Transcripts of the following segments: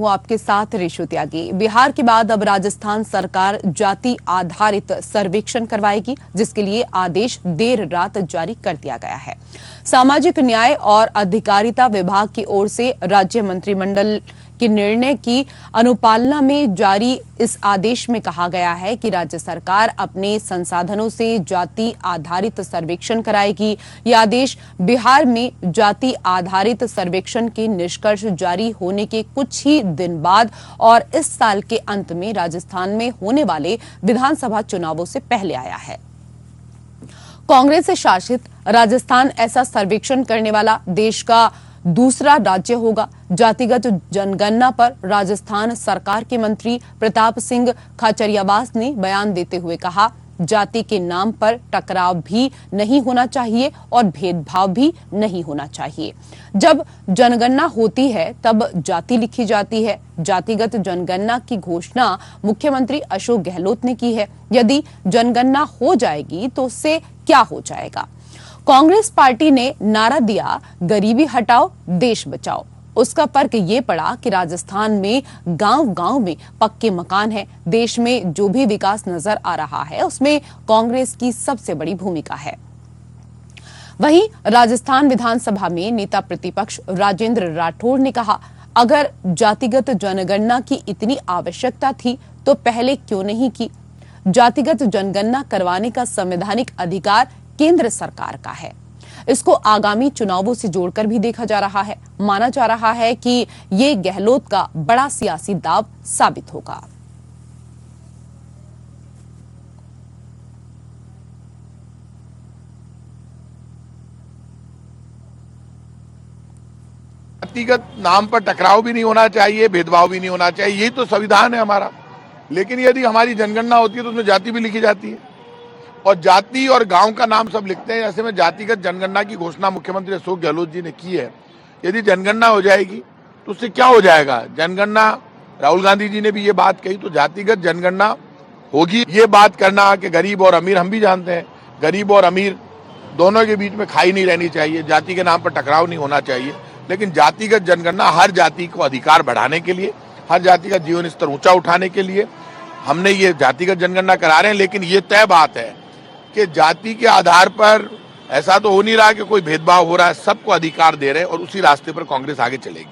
हूं आपके साथ रेशु त्यागी। बिहार के बाद अब राजस्थान सरकार जाति आधारित सर्वेक्षण करवाएगी, जिसके लिए आदेश देर रात जारी कर दिया गया है। सामाजिक न्याय और अधिकारिता विभाग की ओर से राज्य मंत्रिमंडल के निर्णय की अनुपालना में जारी इस आदेश में कहा गया है कि राज्य सरकार अपने संसाधनों से जाति आधारित सर्वेक्षण कराएगी। यह आदेश बिहार में जाति आधारित सर्वेक्षण के निष्कर्ष जारी होने के कुछ ही दिन बाद और इस साल के अंत में राजस्थान में होने वाले विधानसभा चुनावों से पहले आया है। कांग्रेस से शासित राजस्थान ऐसा सर्वेक्षण करने वाला देश का दूसरा राज्य होगा। जातिगत जनगणना पर राजस्थान सरकार के मंत्री प्रताप सिंह खाचरियावास ने बयान देते हुए कहा, जाति के नाम पर टकराव भी नहीं होना चाहिए और भेदभाव भी नहीं होना चाहिए। जब जनगणना होती है तब जाति लिखी जाती है। जातिगत जनगणना की घोषणा मुख्यमंत्री अशोक गहलोत ने की है। यदि जनगणना हो जाएगी तो उससे क्या हो जाएगा? कांग्रेस पार्टी ने नारा दिया, गरीबी हटाओ देश बचाओ। उसका फर्क ये पड़ा कि राजस्थान में गांव-गांव में पक्के मकान हैं। देश में जो भी विकास नजर आ रहा है उसमें कांग्रेस की सबसे बड़ी भूमिका है। वहीं राजस्थान विधानसभा में नेता प्रतिपक्ष राजेंद्र राठौड़ ने कहा, अगर जातिगत जनगणना की इतनी आवश्यकता थी तो पहले क्यों नहीं की? जातिगत जनगणना करवाने का संवैधानिक अधिकार केंद्र सरकार का है। इसको आगामी चुनावों से जोड़कर भी देखा जा रहा है। माना जा रहा है कि ये गहलोत का बड़ा सियासी दांव साबित होगा। जातिगत नाम पर टकराव भी नहीं होना चाहिए, भेदभाव भी नहीं होना चाहिए, यही तो संविधान है हमारा। लेकिन यदि हमारी जनगणना होती है तो उसमें जाति भी लिखी जाती है और जाति और गांव का नाम सब लिखते हैं। ऐसे में जातिगत जनगणना की घोषणा मुख्यमंत्री अशोक गहलोत जी ने की है। यदि जनगणना हो जाएगी तो उससे क्या हो जाएगा? जनगणना, राहुल गांधी जी ने भी ये बात कही, तो जातिगत जनगणना होगी। ये बात करना कि गरीब और अमीर, हम भी जानते हैं गरीब और अमीर दोनों के बीच में खाई नहीं रहनी चाहिए, जाति के नाम पर टकराव नहीं होना चाहिए। लेकिन जातिगत जनगणना हर जाति को अधिकार बढ़ाने के लिए, हर जाति का जीवन स्तर ऊंचा उठाने के लिए हमने ये जातिगत जनगणना करा रहे हैं। लेकिन ये तय बात है कि जाति के आधार पर ऐसा तो हो नहीं रहा कि कोई भेदभाव हो रहा है, सबको अधिकार दे रहे हैं और उसी रास्ते पर कांग्रेस आगे चलेगी।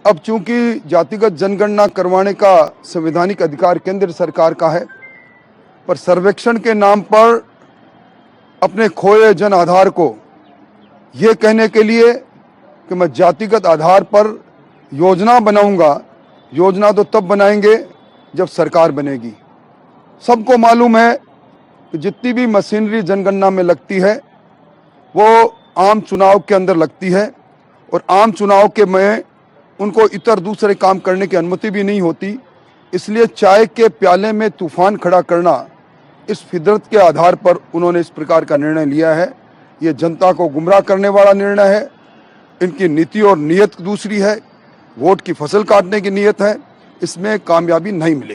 अब चूंकि जातिगत जनगणना करवाने का संवैधानिक अधिकार केंद्र सरकार का है, पर सर्वेक्षण के नाम पर अपने खोए जन आधार को ये कहने के लिए कि मैं जातिगत आधार पर योजना बनाऊंगा, योजना तो तब बनाएंगे जब सरकार बनेगी। सबको मालूम है कि जितनी भी मशीनरी जनगणना में लगती है वो आम चुनाव के अंदर लगती है और आम चुनाव के में उनको इतर दूसरे काम करने की अनुमति भी नहीं होती। इसलिए चाय के प्याले में तूफान खड़ा करना, इस फितरत के आधार पर उन्होंने इस प्रकार का निर्णय लिया है। ये जनता को गुमराह करने वाला निर्णय है। इनकी नीति और नीयत दूसरी है, वोट की फसल काटने की नीयत है। इसमें कामयाबी नहीं मिलेगी।